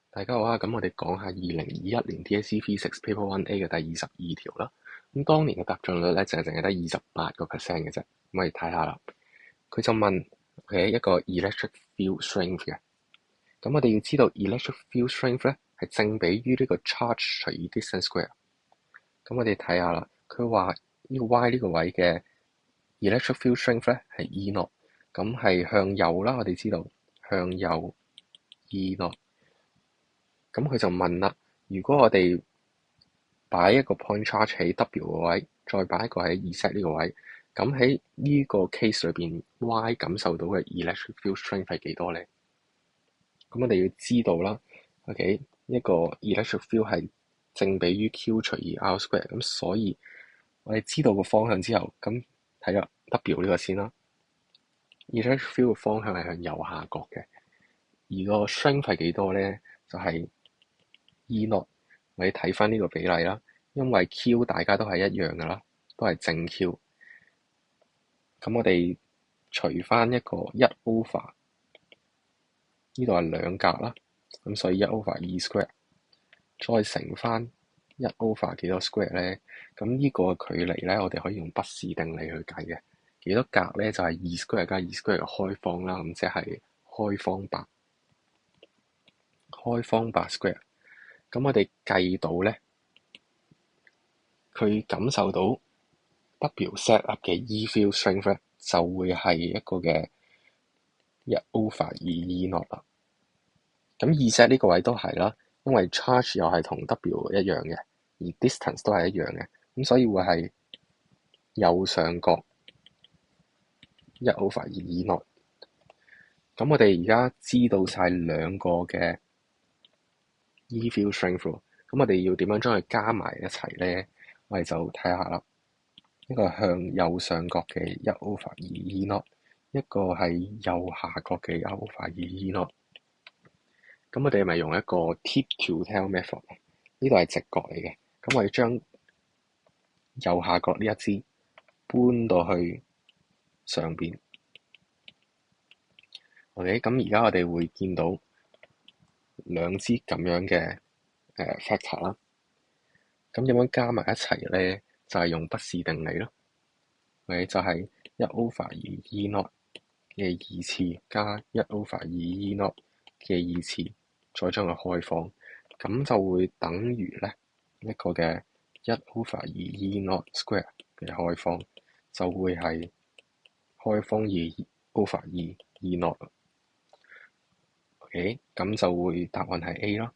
大家好啊，咁我哋講下2021年 DSE Physics Paper 1A 嘅第22條啦。咁當年嘅答中率咧就係淨係得28%嘅啫。咁我哋睇下啦，佢就問佢一個 electric field strength 嘅。咁我哋要知道 electric field strength 咧係正比於呢個 charge 除以 distance square。咁我哋睇下啦，佢話呢個 Y 呢個位嘅 electric field strength 咧係 E naught，咁係向右啦。我哋知道向右 E naught。咁佢就問啦，如果我哋擺一個 point charge 喺 W 個位，再擺一個喺 Z 呢個位，咁喺呢個 case 裏邊 Y 感受到嘅 electric field strength 係幾多呢？咁我哋要知道啦，OK，一個 electric field 係正比於 Q 除以 R square，咁所以我哋知道個方向之後，咁睇下 W 呢個先啦。electric field 嘅方向係向右下角嘅，而個 strength 係幾多呢？就係E naught，我哋睇翻呢個比例啦，因為 Q 大家都係一樣噶啦，都係正 Q。咁我哋除翻一個1 over，呢度係兩格啦，咁所以1 over E square，再乘翻1 over 幾多 square 咧？咁呢個距離咧，我哋可以用畢氏定理去計嘅。幾多格咧？就係2 square 加2 square 嘅開方啦，咁即係開方8 square。咁我哋計到咧，佢感受到 W set up 嘅 E field strength 咧，就會係一個嘅1 over 2 E naught 啦。咁 Z 呢個位都係啦，因為 charge 又係同 W 一樣嘅，而 distance 都係一樣嘅，咁所以會係右上角1 over 2 E naught。咁我哋而家知道晒兩個嘅 E field strength，咁我哋要點樣將佢加埋一齊咧？我哋就睇下啦。一個向右上角嘅1 over 2 E naught，一個係右下角嘅1 over 2 E naught。咁我哋咪用一個 tip to tail method，呢度係直角嚟嘅。咁我哋將右下角呢一支搬到去上邊。OK，咁而家我哋會見到兩支咁樣嘅factor 啦。咁點樣加埋一齊咧？就係用畢氏定理咯。OK，就係1 over 2 E naught 嘅二次加1 over 2 E naught 嘅二次，再將佢開方，咁就會等於咧一個嘅1 over 2 E naught square 嘅開方，就會係開方2 over 2 E naught。OK，咁就會答案係 A 咯。